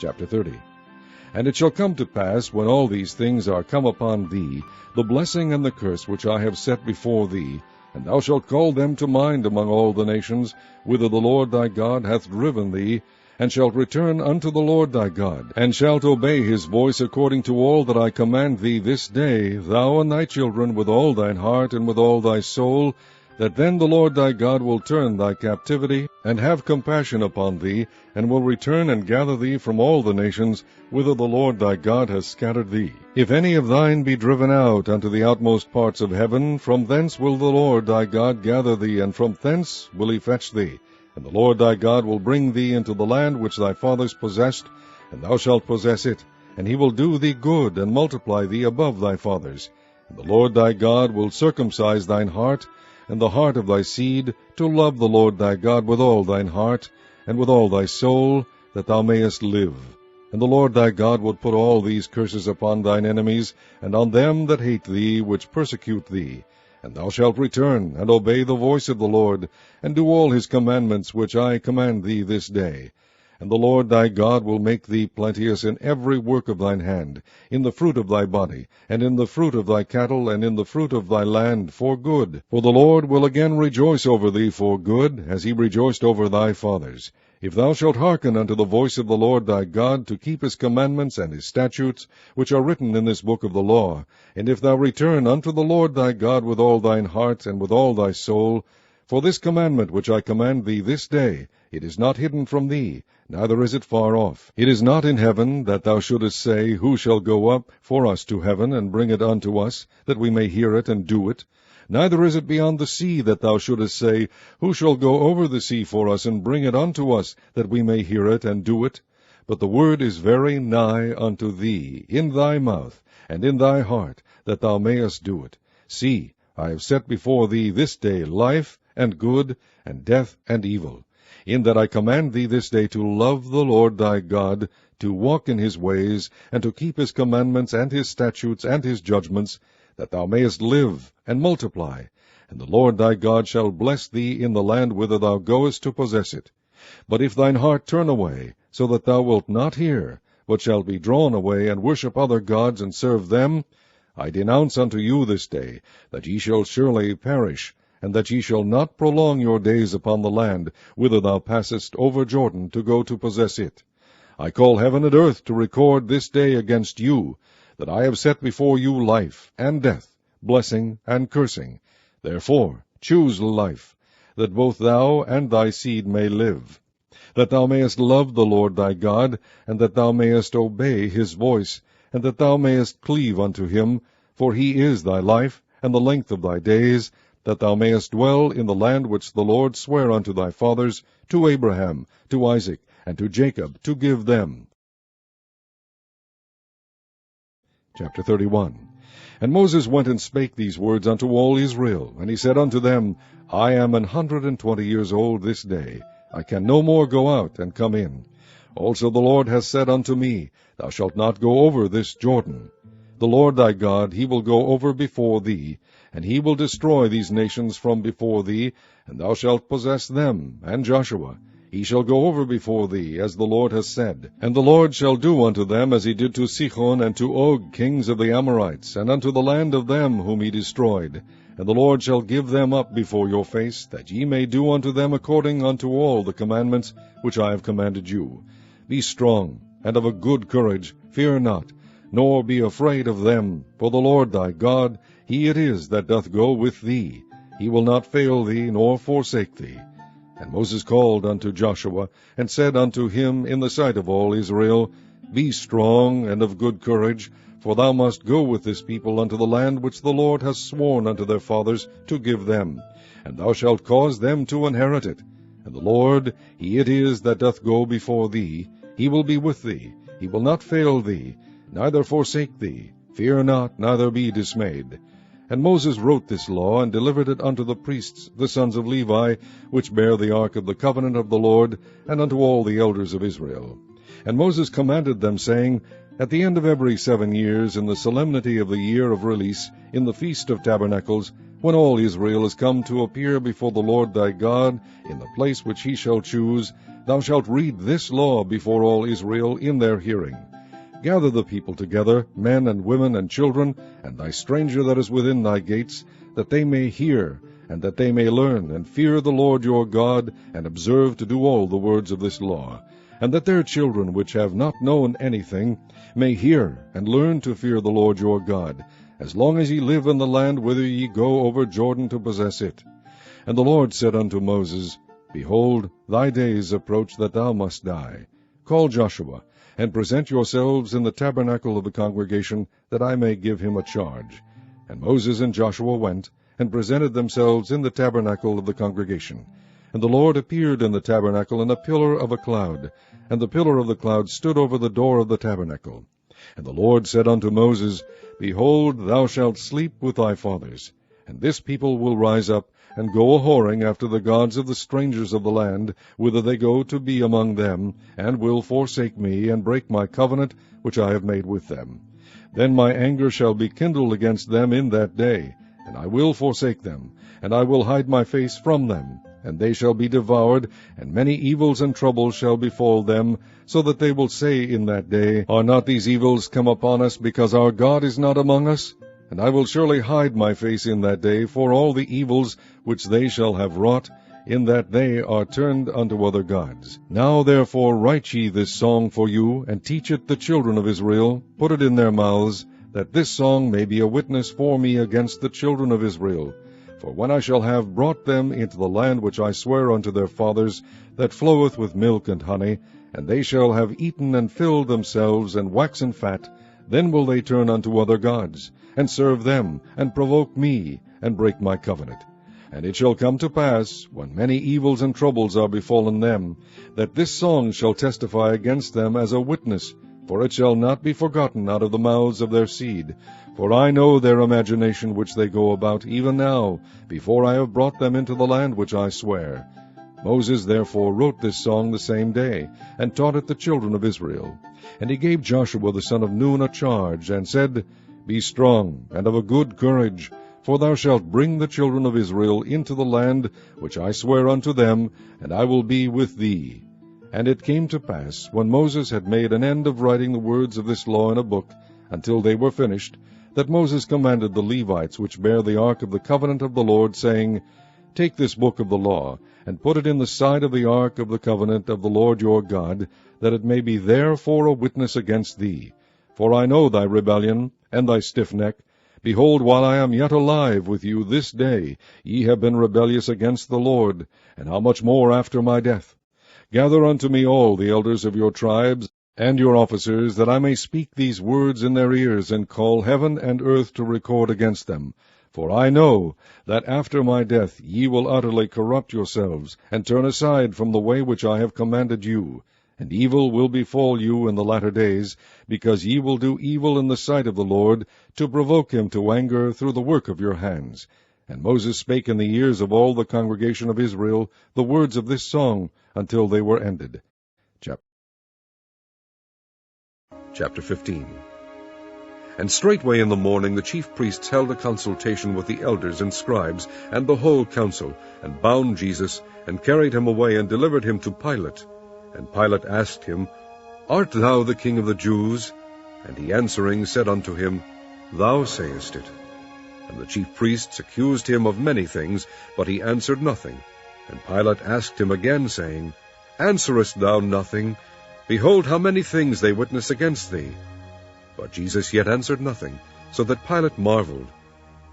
Chapter 30. And it shall come to pass, when all these things are come upon thee, the blessing and the curse which I have set before thee, and thou shalt call them to mind among all the nations, whither the Lord thy God hath driven thee, and shalt return unto the Lord thy God, and shalt obey his voice according to all that I command thee this day, thou and thy children, with all thine heart and with all thy soul, that then the Lord thy God will turn thy captivity, and have compassion upon thee, and will return and gather thee from all the nations, whither the Lord thy God hath scattered thee. If any of thine be driven out unto the outmost parts of heaven, from thence will the Lord thy God gather thee, and from thence will he fetch thee. And the Lord thy God will bring thee into the land which thy fathers possessed, and thou shalt possess it, and he will do thee good, and multiply thee above thy fathers. And the Lord thy God will circumcise thine heart, and the heart of thy seed, to love the Lord thy God with all thine heart, and with all thy soul, that thou mayest live. And the Lord thy God will put all these curses upon thine enemies, and on them that hate thee, which persecute thee. And thou shalt return, and obey the voice of the Lord, and do all his commandments which I command thee this day. And the Lord thy God will make thee plenteous in every work of thine hand, in the fruit of thy body, and in the fruit of thy cattle, and in the fruit of thy land, for good. For the Lord will again rejoice over thee for good, as he rejoiced over thy fathers. If thou shalt hearken unto the voice of the Lord thy God, to keep his commandments and his statutes, which are written in this book of the law, and if thou return unto the Lord thy God with all thine heart and with all thy soul, for this commandment which I command thee this day, it is not hidden from thee, neither is it far off. It is not in heaven, that thou shouldest say, Who shall go up for us to heaven, and bring it unto us, that we may hear it and do it? Neither is it beyond the sea, that thou shouldest say, Who shall go over the sea for us, and bring it unto us, that we may hear it and do it? But the word is very nigh unto thee, in thy mouth, and in thy heart, that thou mayest do it. See, I have set before thee this day life, and good, and death, and evil, in that I command thee this day to love the Lord thy God, to walk in his ways, and to keep his commandments, and his statutes, and his judgments, that thou mayest live, and multiply. And the Lord thy God shall bless thee in the land whither thou goest to possess it. But if thine heart turn away, so that thou wilt not hear, but shalt be drawn away, and worship other gods, and serve them, I denounce unto you this day, that ye shall surely perish, and that ye shall not prolong your days upon the land, whither thou passest over Jordan to go to possess it. I call heaven and earth to record this day against you, that I have set before you life and death, blessing and cursing. Therefore choose life, that both thou and thy seed may live, that thou mayest love the Lord thy God, and that thou mayest obey his voice, and that thou mayest cleave unto him, for he is thy life, and the length of thy days, that thou mayest dwell in the land which the Lord sware unto thy fathers, to Abraham, to Isaac, and to Jacob, to give them. Chapter 31. And Moses went and spake these words unto all Israel, and he said unto them, I am 120 years old this day. I can no more go out and come in. Also the Lord hath said unto me, Thou shalt not go over this Jordan. The Lord thy God, he will go over before thee, and he will destroy these nations from before thee, and thou shalt possess them. And Joshua, he shall go over before thee, as the Lord hath said. And the Lord shall do unto them as he did to Sihon and to Og, kings of the Amorites, and unto the land of them whom he destroyed. And the Lord shall give them up before your face, that ye may do unto them according unto all the commandments which I have commanded you. Be strong, and of a good courage, fear not, nor be afraid of them, for the Lord thy God, he it is that doth go with thee. He will not fail thee, nor forsake thee. And Moses called unto Joshua, and said unto him in the sight of all Israel, Be strong and of good courage, for thou must go with this people unto the land which the Lord hath sworn unto their fathers to give them, and thou shalt cause them to inherit it. And the Lord, he it is that doth go before thee. He will be with thee, he will not fail thee, neither forsake thee. Fear not, neither be dismayed. And Moses wrote this law, and delivered it unto the priests, the sons of Levi, which bear the ark of the covenant of the Lord, and unto all the elders of Israel. And Moses commanded them, saying, At the end of every 7 years, in the solemnity of the year of release, in the Feast of Tabernacles, when all Israel is come to appear before the Lord thy God, in the place which he shall choose, thou shalt read this law before all Israel in their hearing. Gather the people together, men and women and children, and thy stranger that is within thy gates, that they may hear, and that they may learn, and fear the Lord your God, and observe to do all the words of this law, and that their children which have not known anything may hear, and learn to fear the Lord your God, as long as ye live in the land whither ye go over Jordan to possess it. And the Lord said unto Moses, Behold, thy days approach that thou must die. Call Joshua, and present yourselves in the tabernacle of the congregation, that I may give him a charge. And Moses and Joshua went, and presented themselves in the tabernacle of the congregation. And the Lord appeared in the tabernacle in a pillar of a cloud, and the pillar of the cloud stood over the door of the tabernacle. And the Lord said unto Moses, Behold, thou shalt sleep with thy fathers, and this people will rise up, and go a-whoring after the gods of the strangers of the land, whither they go to be among them, and will forsake me, and break my covenant which I have made with them. Then my anger shall be kindled against them in that day, and I will forsake them, and I will hide my face from them, and they shall be devoured, and many evils and troubles shall befall them, so that they will say in that day, Are not these evils come upon us, because our God is not among us? And I will surely hide my face in that day for all the evils which they shall have wrought, in that they are turned unto other gods. Now therefore write ye this song for you, and teach it the children of Israel, put it in their mouths, that this song may be a witness for me against the children of Israel. For when I shall have brought them into the land which I swear unto their fathers, that floweth with milk and honey, and they shall have eaten and filled themselves, and waxen fat, then will they turn unto other gods, and serve them, and provoke me, and break my covenant. And it shall come to pass, when many evils and troubles are befallen them, that this song shall testify against them as a witness, for it shall not be forgotten out of the mouths of their seed. For I know their imagination which they go about even now, before I have brought them into the land which I swear. Moses therefore wrote this song the same day, and taught it the children of Israel. And he gave Joshua the son of Nun a charge, and said, Be strong, and of a good courage, for thou shalt bring the children of Israel into the land which I swear unto them, and I will be with thee. And it came to pass, when Moses had made an end of writing the words of this law in a book, until they were finished, that Moses commanded the Levites which bear the ark of the covenant of the Lord, saying, Take this book of the law, and put it in the side of the ark of the covenant of the Lord your God, that it may be there for a witness against thee. For I know thy rebellion, and thy stiff neck. Behold, while I am yet alive with you this day, ye have been rebellious against the Lord, and how much more after my death? Gather unto me all the elders of your tribes, and your officers, that I may speak these words in their ears, and call heaven and earth to record against them. For I know that after my death ye will utterly corrupt yourselves, and turn aside from the way which I have commanded you. And evil will befall you in the latter days, because ye will do evil in the sight of the Lord, to provoke him to anger through the work of your hands. And Moses spake in the ears of all the congregation of Israel the words of this song, until they were ended. Chapter 15. And straightway in the morning the chief priests held a consultation with the elders and scribes, and the whole council, and bound Jesus, and carried him away, and delivered him to Pilate. And Pilate asked him, Art thou the king of the Jews? And he answering said unto him, Thou sayest it. And the chief priests accused him of many things, but he answered nothing. And Pilate asked him again, saying, Answerest thou nothing? Behold, how many things they witness against thee. But Jesus yet answered nothing, so that Pilate marveled.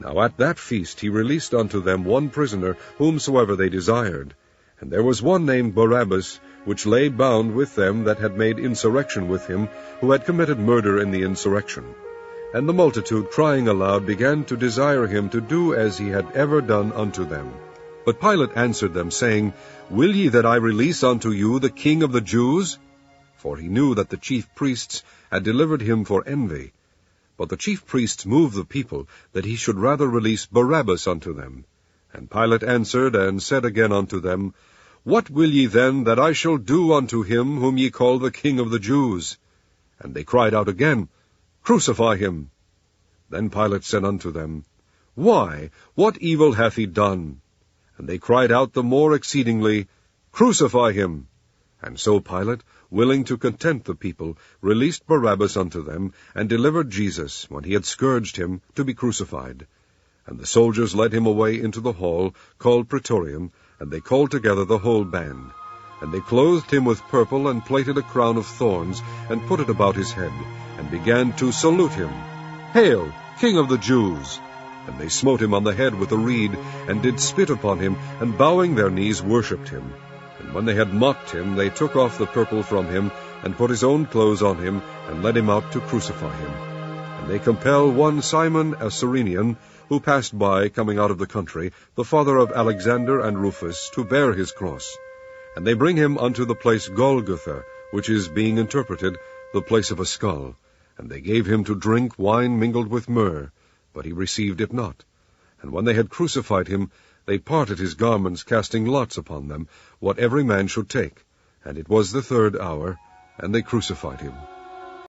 Now at that feast he released unto them one prisoner, whomsoever they desired. And there was one named Barabbas, which lay bound with them that had made insurrection with him, who had committed murder in the insurrection. And the multitude, crying aloud, began to desire him to do as he had ever done unto them. But Pilate answered them, saying, Will ye that I release unto you the King of the Jews? For he knew that the chief priests had delivered him for envy. But the chief priests moved the people, that he should rather release Barabbas unto them. And Pilate answered and said again unto them, What will ye then that I shall do unto him whom ye call the King of the Jews? And they cried out again, Crucify him. Then Pilate said unto them, Why, what evil hath he done? And they cried out the more exceedingly, Crucify him. And so Pilate, willing to content the people, released Barabbas unto them, and delivered Jesus, when he had scourged him, to be crucified. And the soldiers led him away into the hall, called Praetorium, and they called together the whole band. And they clothed him with purple, and plaited a crown of thorns, and put it about his head, and began to salute him. Hail, King of the Jews! And they smote him on the head with a reed, and did spit upon him, and bowing their knees worshipped him. And when they had mocked him, they took off the purple from him, and put his own clothes on him, and led him out to crucify him. And they compel one Simon a Cyrenian, who passed by, coming out of the country, the father of Alexander and Rufus, to bear his cross. And they bring him unto the place Golgotha, which is, being interpreted, the place of a skull. And they gave him to drink wine mingled with myrrh, but he received it not. And when they had crucified him, they parted his garments, casting lots upon them, what every man should take. And it was the 3rd hour, and they crucified him.